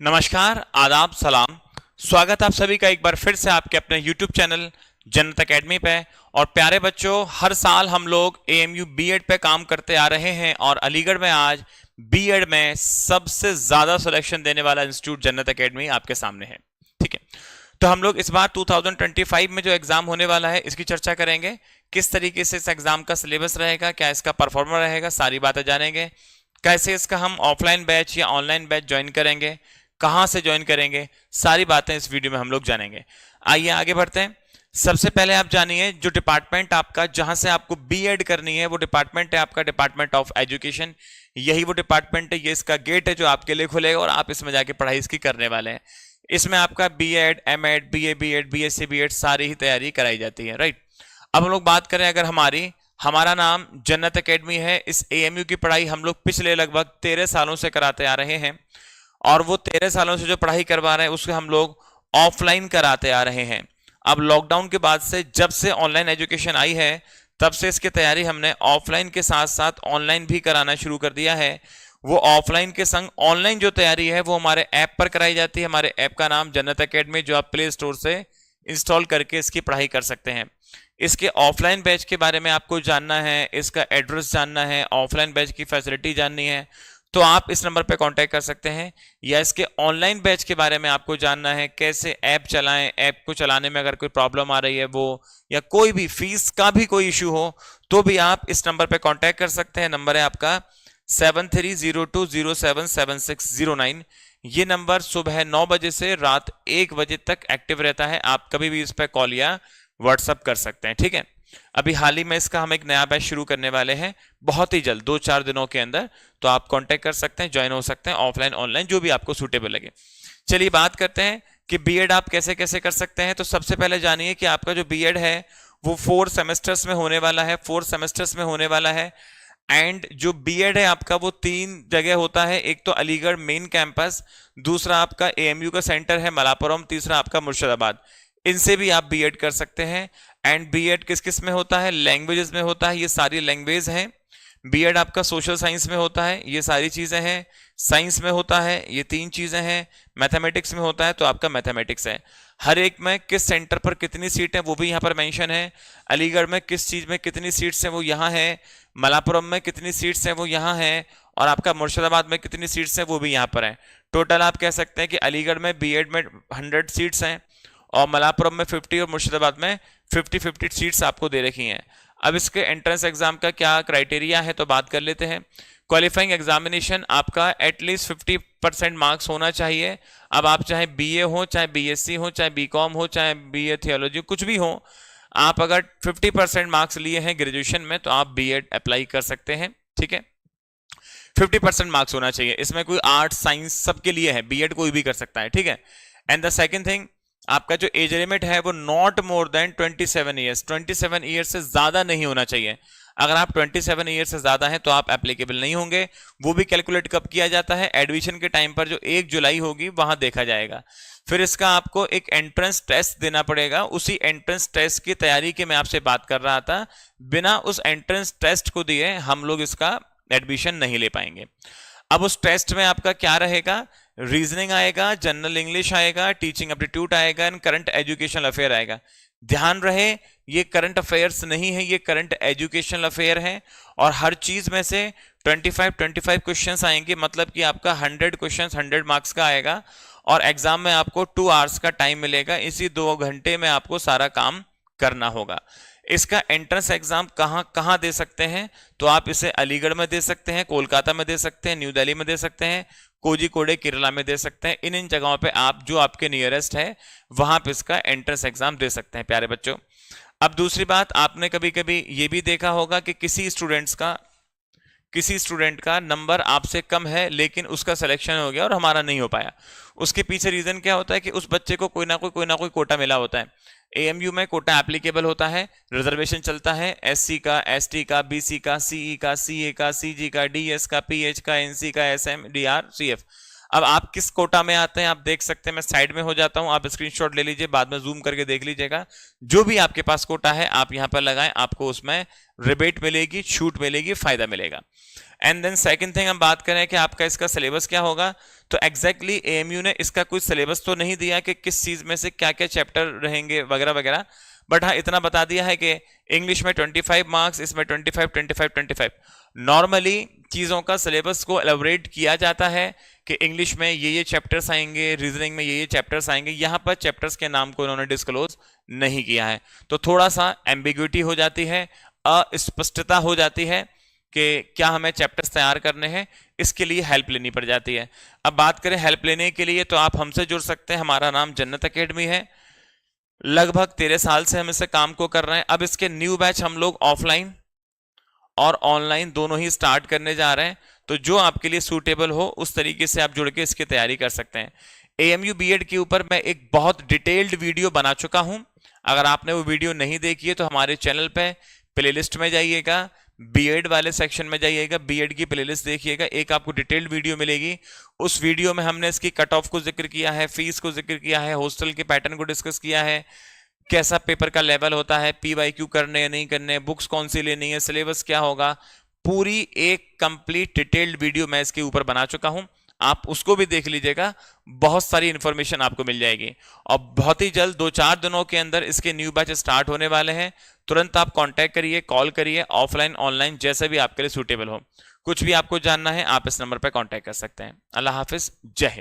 नमस्कार, आदाब, सलाम। स्वागत आप सभी का एक बार फिर से आपके अपने YouTube चैनल जन्नत एकेडमी पे। और प्यारे बच्चों, हर साल हम लोग AMU बीएड पे काम करते आ रहे हैं और अलीगढ़ में आज बीएड में सबसे ज्यादा सिलेक्शन देने वाला इंस्टीट्यूट जन्नत एकेडमी आपके सामने है। ठीक है, तो हम लोग इस बार 2025 में जो एग्जाम होने वाला है इसकी चर्चा करेंगे। किस तरीके से इस एग्जाम का सिलेबस रहेगा, क्या इसका परफॉर्मर रहेगा, सारी बातें जानेंगे। कैसे इसका हम ऑफलाइन बैच या ऑनलाइन बैच ज्वाइन करेंगे, कहां से ज्वाइन करेंगे, सारी बातें इस वीडियो में हम लोग जानेंगे। आइए आगे बढ़ते हैं। सबसे पहले आप जानिए जो डिपार्टमेंट आपका जहां से आपको बीएड करनी है वो डिपार्टमेंट है आपका डिपार्टमेंट ऑफ एजुकेशन। यही वो डिपार्टमेंट है, ये इसका गेट है जो आपके लिए खुलेगा और आप इसमें जाके पढ़ाई इसकी करने वाले हैं। इसमें आपका BEd, MEd, BA BEd, BSc BEd सारी ही तैयारी कराई जाती है। राइट, अब हम लोग बात करें अगर हमारा नाम जन्नत एकेडमी है। इस एएमयू की पढ़ाई हम लोग पिछले लगभग 13 सालों से कराते आ रहे हैं और वो 13 सालों से जो पढ़ाई करवा रहे हैं उसके हम लोग ऑफलाइन कराते आ रहे हैं। अब लॉकडाउन के बाद से जब से ऑनलाइन एजुकेशन आई है तब से इसकी तैयारी हमने ऑफलाइन के साथ साथ ऑनलाइन भी कराना शुरू कर दिया है। वो ऑफलाइन के संग ऑनलाइन जो तैयारी है वो हमारे ऐप पर कराई जाती है। हमारे ऐप का नाम जन्नत एकेडमी, जो आप प्ले स्टोर से इंस्टॉल करके इसकी पढ़ाई कर सकते हैं। इसके ऑफलाइन बैच के बारे में आपको जानना है, इसका एड्रेस जानना है, ऑफलाइन बैच की फैसिलिटी जाननी है तो आप इस नंबर पे कांटेक्ट कर सकते हैं। या इसके ऑनलाइन बैच के बारे में आपको जानना है, कैसे ऐप चलाएं, ऐप को चलाने में अगर कोई प्रॉब्लम आ रही है वो, या कोई भी फीस का भी कोई इश्यू हो तो भी आप इस नंबर पे कांटेक्ट कर सकते हैं। नंबर है आपका 7302077609। ये नंबर सुबह 9 बजे से रात 1 बजे तक एक्टिव रहता है। आप कभी भी इस पर कॉल या व्हाट्सअप कर सकते हैं। ठीक है, अभी हाल ही में इसका हम एक नया बैच शुरू करने वाले हैं बहुत ही जल्द, 2-4 दिनों के अंदर। तो आप कांटेक्ट कर सकते हैं, ज्वाइन हो सकते हैं ऑफलाइन ऑनलाइन, जो भी आपको सूटेबल लगे। चलिए बात करते हैं कि बीएड आप कैसे कैसे कर सकते हैं। तो सबसे पहले जानिए कि आपका जो बीएड है वो 4 सेमेस्टर्स में होने वाला है। 4 सेमेस्टर्स में होने वाला है। एंड जो बीएड है आपका वो 3 जगह होता है। एक तो अलीगढ़ मेन कैंपस, दूसरा आपका एएमयू का सेंटर है मलापुरम, तीसरा आपका मुर्शिदाबाद। इनसे भी आप बीएड कर सकते हैं। एंड बीएड किस किस में होता है? लैंग्वेजेस में होता है, ये सारी लैंग्वेज हैं। बीएड आपका सोशल साइंस में होता है, ये सारी चीजें हैं। साइंस में होता है, ये 3 चीजें हैं। मैथमेटिक्स में होता है तो आपका मैथमेटिक्स है। हर एक में किस सेंटर पर कितनी सीट है वो भी यहाँ पर मेंशन है। अलीगढ़ में किस चीज में कितनी सीट्स हैं वो यहाँ है। मलापुरम में कितनी सीट्स हैं वो यहाँ है। और आपका मुर्शिदाबाद में कितनी सीट्स हैं वो भी यहाँ पर है। टोटल आप कह सकते हैं कि अलीगढ़ में बीएड में 100 सीट्स हैं और मलापुरम में 50 और मुर्शिदाबाद में 50-50 सीट्स आपको दे रखी हैं। अब इसके एंट्रेंस एग्जाम का क्या क्राइटेरिया है तो बात कर लेते हैं। क्वालिफाइंग एग्जामिनेशन आपका एटलीस्ट 50% मार्क्स होना चाहिए। अब आप चाहे बीए हो, चाहे बीएससी हो, चाहे बीकॉम हो, चाहे बीए थियोलॉजी, कुछ भी हो, आप अगर 50% मार्क्स लिए हैं ग्रेजुएशन में तो आप बीएड अप्लाई कर सकते हैं। ठीक है, 50% मार्क्स होना चाहिए। इसमें कोई आर्ट साइंस सबके लिए है, बीएड कोई भी कर सकता है। ठीक है, एंड द सेकंड थिंग, आपका जो एज लिमिट है वो not more than 27 years. 27 years से ज्यादा नहीं होना चाहिए। अगर आप 27 ईयर से ज्यादा हैं तो आप एप्लीकेबल नहीं होंगे। वो भी कैलकुलेट कब किया जाता है? एडमिशन के टाइम पर जो 1 जुलाई होगी वहां देखा जाएगा। फिर इसका आपको एक एंट्रेंस टेस्ट देना पड़ेगा। उसी एंट्रेंस टेस्ट की तैयारी की मैं आपसे बात कर रहा था। बिना उस एंट्रेंस टेस्ट को दिए हम लोग इसका एडमिशन नहीं ले पाएंगे। अब उस टेस्ट में आपका क्या रहेगा? रीजनिंग आएगा, जनरल इंग्लिश आएगा, टीचिंग एप्टीट्यूड आएगा एंड करंट एजुकेशनल अफेयर आएगा। ध्यान रहे ये करंट अफेयर्स नहीं है, ये करंट एजुकेशनल अफेयर है। और हर चीज में से 25 क्वेश्चंस आएंगे, मतलब कि आपका 100 क्वेश्चंस 100 मार्क्स का आएगा। और एग्जाम में आपको 2 आवर्स का टाइम मिलेगा। इसी 2 घंटे में आपको सारा काम करना होगा। इसका एंट्रेंस एग्जाम कहां कहां दे सकते हैं? तो आप इसे अलीगढ़ में दे सकते हैं, कोलकाता में दे सकते हैं, न्यू दिल्ली में दे सकते हैं, कोझिकोड केरला में दे सकते हैं। इन जगहों पे आप जो आपके नियरेस्ट है वहां पे इसका एंट्रेंस एग्जाम दे सकते हैं प्यारे बच्चों। अब दूसरी बात, आपने कभी कभी ये भी देखा होगा कि किसी स्टूडेंट का नंबर आपसे कम है लेकिन उसका सिलेक्शन हो गया और हमारा नहीं हो पाया। उसके पीछे रीजन क्या होता है कि उस बच्चे को कोई ना कोई कोटा मिला होता है। एएमयू में कोटा एप्लीकेबल होता है, रिजर्वेशन चलता है एससी का, एसटी का, बीसी का, सीई का, सीए का, सीजी का, डीएस का, पीएच का, एनसी का, एसएम, डीआर, सीएफ। अब आप किस कोटा में आते हैं आप देख सकते हैं, मैं साइड में हो जाता हूं, आप स्क्रीनशॉट ले लीजिए, बाद में जूम करके देख लीजिएगा। जो भी आपके पास कोटा है आप यहां पर लगाएं, आपको उसमें रिबेट मिलेगी, छूट मिलेगी, फायदा मिलेगा। एंड देन सेकंड थिंग हम बात करें कि आपका इसका सिलेबस क्या होगा, तो एग्जैक्टली एएमयू ने इसका कोई सिलेबस तो नहीं दिया कि किस चीज में से क्या क्या चैप्टर रहेंगे वगैरह वगैरह, बट हाँ इतना बता दिया है कि इंग्लिश में 25 मार्क्स, इसमें 25 25 25। नॉर्मली चीजों का सिलेबस को एलैबोरेट किया जाता है कि इंग्लिश में ये चैप्टर्स आएंगे, रीजनिंग में ये चैप्टर्स आएंगे, यहां पर चैप्टर्स के नाम को उन्होंने डिस्क्लोज नहीं किया है, तो थोड़ा सा एम्बिग्युइटी हो जाती है, अस्पष्टता हो जाती है कि क्या हमें चैप्टर्स तैयार करने हैं, इसके लिए हेल्प लेनी पड़ जाती है। अब बात करें हेल्प लेने के लिए, तो आप हमसे जुड़ सकते हैं, हमारा नाम जन्नत एकेडमी है, लगभग 13 साल से हम इससे काम को कर रहे हैं। अब इसके न्यू बैच हम लोग ऑफलाइन और ऑनलाइन दोनों ही स्टार्ट करने जा रहे हैं, तो जो आपके लिए सूटेबल हो उस तरीके से आप जुड़ के इसकी तैयारी कर सकते हैं। एएमयू बीएड के ऊपर मैं एक बहुत डिटेल्ड वीडियो बना चुका हूं, अगर आपने वो वीडियो नहीं देखी है तो हमारे चैनल पे प्लेलिस्ट में जाइएगा, बीएड वाले सेक्शन में जाइएगा, बीएड की प्लेलिस्ट देखिएगा, एक आपको डिटेल्ड वीडियो मिलेगी। उस वीडियो में हमने इसकी कट ऑफ को जिक्र किया है, फीस को जिक्र किया है, हॉस्टल के पैटर्न को डिस्कस किया है, कैसा पेपर का लेवल होता है, पीवाईक्यू करने या नहीं करने, बुक्स कौन सी लेनी है, सिलेबस क्या होगा, पूरी एक कंप्लीट डिटेल्ड वीडियो मैं इसके ऊपर बना चुका हूं, आप उसको भी देख लीजिएगा, बहुत सारी इंफॉर्मेशन आपको मिल जाएगी। और बहुत ही जल्द 2-4 दिनों के अंदर इसके न्यू बैच स्टार्ट होने वाले हैं, तुरंत आप कांटेक्ट करिए, कॉल करिए, ऑफलाइन ऑनलाइन जैसे भी आपके लिए सूटेबल हो। कुछ भी आपको जानना है आप इस नंबर पर कांटेक्ट कर सकते हैं। अल्लाह हाफिज, जय हिंद।